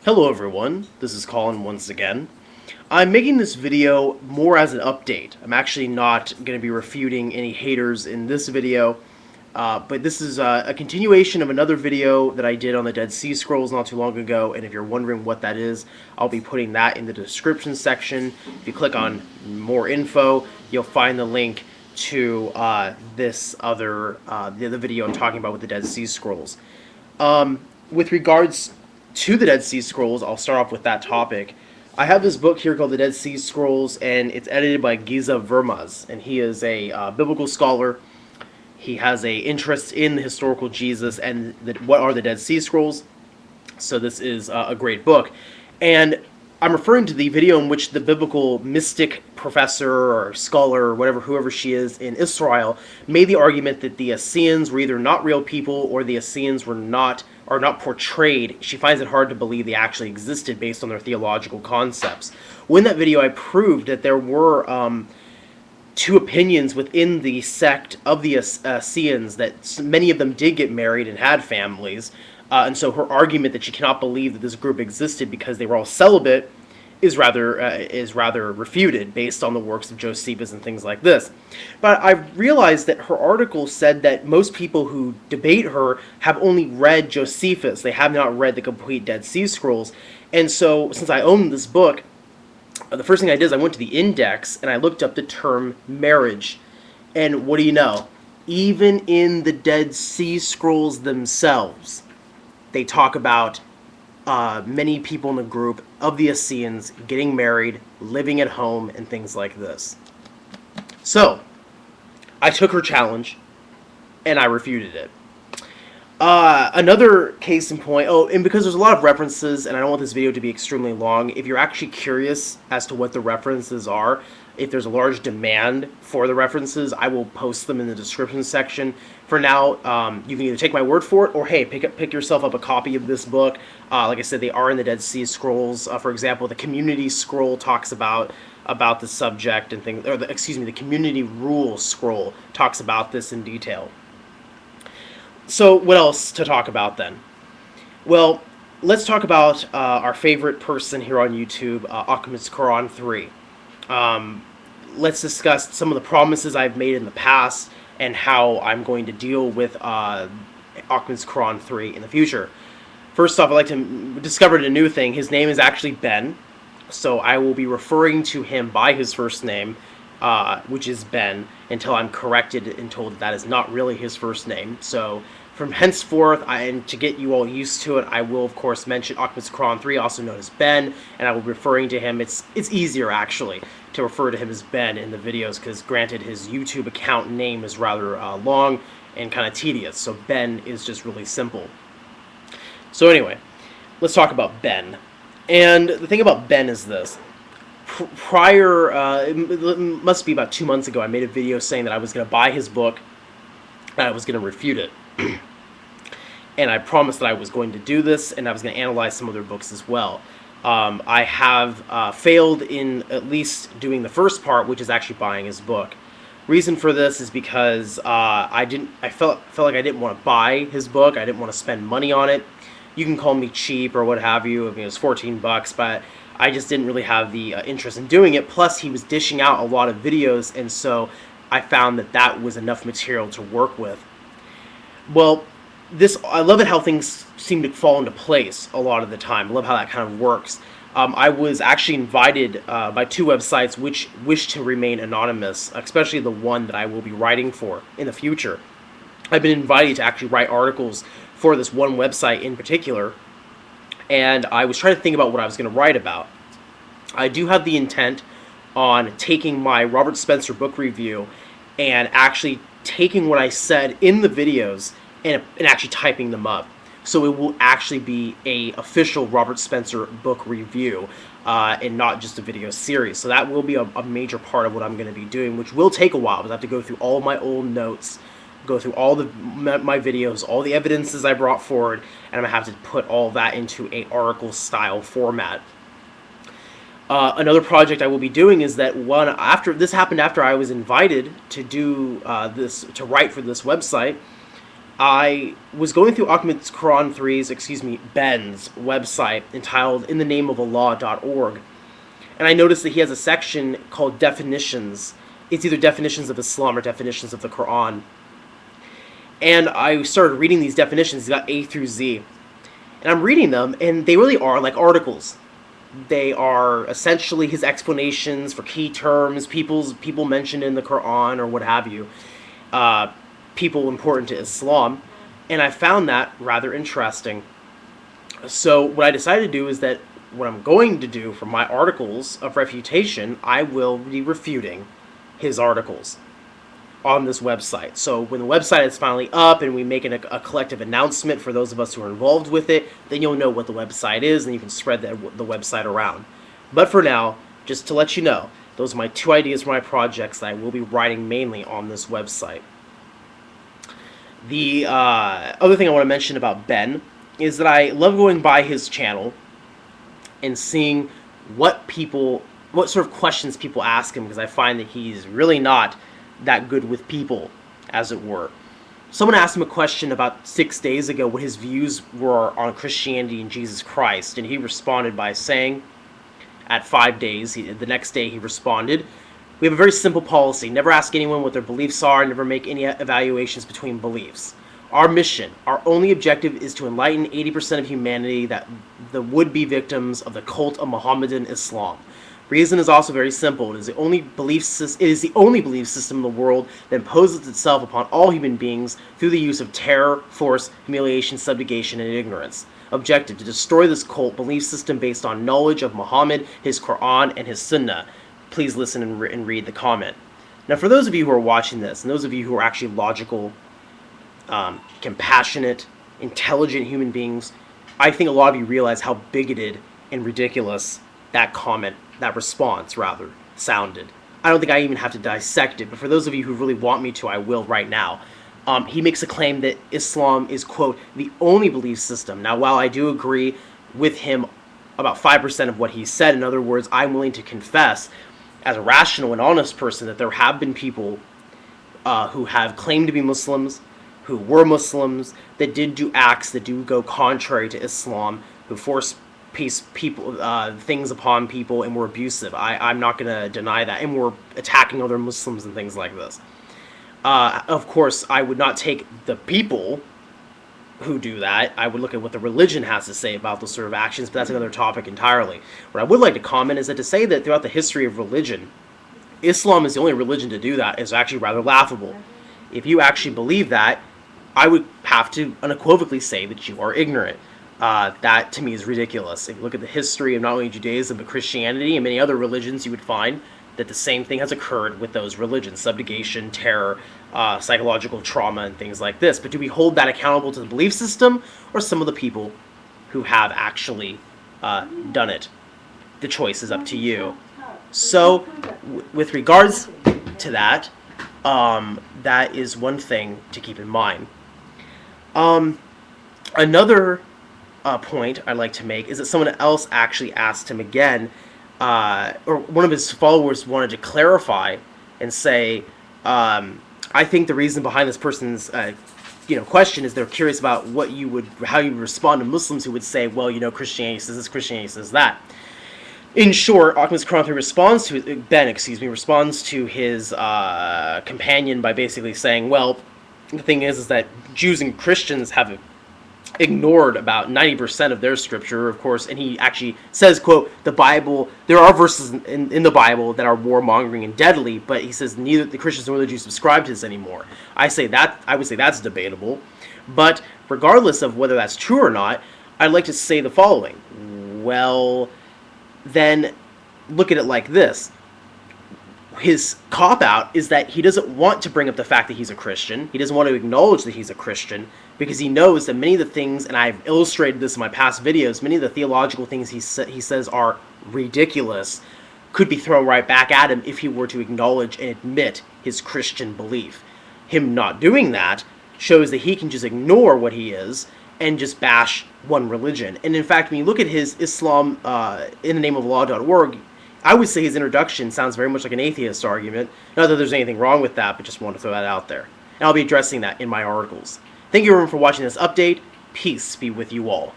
Hello everyone, this is Colin once again. I'm making this video more as an update. I'm actually not going to be refuting any haters in this video, but this is a continuation of another video that I did on the Dead Sea Scrolls not too long ago, and if you're wondering what that is, I'll be putting that in the description section. If you click on more info, you'll find the link to this other the other video I'm talking about with the Dead Sea Scrolls. With regards to the Dead Sea Scrolls, I'll start off with that topic. I have this book here called the Dead Sea Scrolls, and it's edited by Giza Vermaz, and he is a biblical scholar. He has a interest in the historical Jesus and what are the Dead Sea Scrolls. So this is a great book, and I'm referring to the video in which the biblical mystic professor or scholar or whatever, whoever she is in Israel, made the argument that the Essenes were either not real people or the Essenes are not portrayed. She finds it hard to believe they actually existed based on their theological concepts. Well, in that video, I proved that there were two opinions within the sect of the Essenes, that many of them did get married and had families. And so her argument that she cannot believe that this group existed because they were all celibate is rather refuted based on the works of Josephus and things like this. But I realized that her article said that most people who debate her have only read Josephus. They have not read the complete Dead Sea Scrolls. And so since I own this book, the first thing I did is I went to the index and I looked up the term marriage. And what do you know? Even in the Dead Sea Scrolls themselves, they talk about many people in the group of the Essenes getting married, living at home, and things like this. So, I took her challenge, and I refuted it. Another case in point, and because there's a lot of references, and I don't want this video to be extremely long, if you're actually curious as to what the references are, if there's a large demand for the references, I will post them in the description section. For now, you can either take my word for it, or hey, pick yourself up a copy of this book. Like I said, they are in the Dead Sea Scrolls. For example, the Community Scroll talks about the subject and things, or the Community Rule Scroll talks about this in detail. So, what else to talk about then? Well, let's talk about our favorite person here on YouTube, Ozzycda Quran 3. Let's discuss some of the promises I've made in the past and how I'm going to deal with Ozzycda Quran 3 in the future. First off, I'd like to discover a new thing. His name is actually Ben, so I will be referring to him by his first name, which is Ben, until I'm corrected and told that that is not really his first name. So from henceforth, and to get you all used to it, I will of course mention Ozzycda Quran 3, also known as Ben, and I will be referring to him. It's easier actually to refer to him as Ben in the videos, because granted his YouTube account name is rather long and kind of tedious, so Ben is just really simple. So anyway, let's talk about Ben. And the thing about Ben is this. Prior, it must be about 2 months ago, I made a video saying that I was going to buy his book and I was going to refute it. And I promised that I was going to do this, and I was going to analyze some other books as well. I have failed in at least doing the first part, which is actually buying his book. Reason for this is because I felt like I didn't want to buy his book. I didn't want to spend money on it. You can call me cheap or what have you. I mean, it was $14, but I just didn't really have the interest in doing it. Plus, he was dishing out a lot of videos, and so I found that that was enough material to work with. Well, I love it how things seem to fall into place a lot of the time. I love how that kind of works. I was actually invited by two websites which wish to remain anonymous, especially the one that I will be writing for in the future. I've been invited to actually write articles for this one website in particular, and I was trying to think about what I was going to write about. I do have the intent on taking my Robert Spencer book review and actually taking what I said in the videos and actually typing them up. So it will actually be a official Robert Spencer book review and not just a video series. So that will be a major part of what I'm going to be doing, which will take a while because I have to go through all of my old notes, go through all my videos, all the evidences I brought forward, and I'm going to have to put all that into a article style format. Another project I will be doing is that after I was invited to do to write for this website. I was going through Ahmad's Quran Ben's website entitled InTheNameOfAllah.org, and I noticed that he has a section called definitions. It's either definitions of Islam or definitions of the Quran. And I started reading these definitions. He's got A through Z. And I'm reading them, and they really are like articles. They are essentially his explanations for key terms, people mentioned in the Quran or what have you, people important to Islam. And I found that rather interesting. So what I decided to do is that what I'm going to do for my articles of refutation, I will be refuting his articles on this website. So when the website is finally up and we make a collective announcement for those of us who are involved with it, then you'll know what the website is and you can spread the website around. But for now, just to let you know, those are my two ideas for my projects that I will be writing mainly on this website. The other thing I want to mention about Ben is that I love going by his channel and seeing what sort of questions people ask him, because I find that he's really not that good with people, as it were. Someone asked him a question about 6 days ago what his views were on Christianity and Jesus Christ, and he responded by saying, at 5 days, the next day he responded, "We have a very simple policy. Never ask anyone what their beliefs are, never make any evaluations between beliefs. Our mission, our only objective is to enlighten 80% of humanity that the would-be victims of the cult of Mohammedan Islam. Reason is also very simple. It is the only belief system in the world that imposes itself upon all human beings through the use of terror, force, humiliation, subjugation, and ignorance. Objective, to destroy this cult belief system based on knowledge of Muhammad, his Quran, and his Sunnah." Please listen and read the comment. Now, for those of you who are watching this, and those of you who are actually logical, compassionate, intelligent human beings, I think a lot of you realize how bigoted and ridiculous that comment, that response rather, sounded. I don't think I even have to dissect it, but for those of you who really want me to, I will right now. He makes a claim that Islam is, quote, the only belief system. Now, while I do agree with him about 5% of what he said, in other words, I'm willing to confess, as a rational and honest person, that there have been people who have claimed to be Muslims, who were Muslims, that did do acts that do go contrary to Islam, who forced things upon people and were abusive. I'm not going to deny that, and were attacking other Muslims and things like this. Of course, I would not take the people who do that. I would look at what the religion has to say about those sort of actions, but that's another topic entirely. What I would like to comment is that to say that throughout the history of religion, Islam is the only religion to do that is actually rather laughable. If you actually believe that, I would have to unequivocally say that you are ignorant. That, to me, is ridiculous. If you look at the history of not only Judaism, but Christianity and many other religions, you would find that the same thing has occurred with those religions: subjugation, terror, psychological trauma, and things like this. But do we hold that accountable to the belief system or some of the people who have actually done it? The choice is up to you. So, with regards to that, that is one thing to keep in mind. Another point I'd like to make is that someone else actually asked him again, or one of his followers wanted to clarify and say, I think the reason behind this person's question is they're curious about how you would respond to Muslims who would say, well, Christianity says this, Christianity says that. In short, Ahmad's Quran responds to his companion by basically saying, well, the thing is that Jews and Christians have ignored about 90% of their scripture, of course, and he actually says, quote, the Bible, there are verses in the Bible that are warmongering and deadly, but he says neither the Christians nor the Jews subscribe to this anymore. I would say that's debatable, but regardless of whether that's true or not, I'd like to say the following. Well, then look at it like this. His cop-out is that he doesn't want to bring up the fact that he's a Christian. He doesn't want to acknowledge that he's a Christian because he knows that many of the things, and I've illustrated this in my past videos, many of the theological things he says are ridiculous could be thrown right back at him if he were to acknowledge and admit his Christian belief. Him not doing that shows that he can just ignore what he is and just bash one religion. And in fact, when you look at his Islam InTheNameOfAllah.org, I would say his introduction sounds very much like an atheist argument. Not that there's anything wrong with that, but just want to throw that out there. And I'll be addressing that in my articles. Thank Thank you everyone for watching this update. Peace be with you all.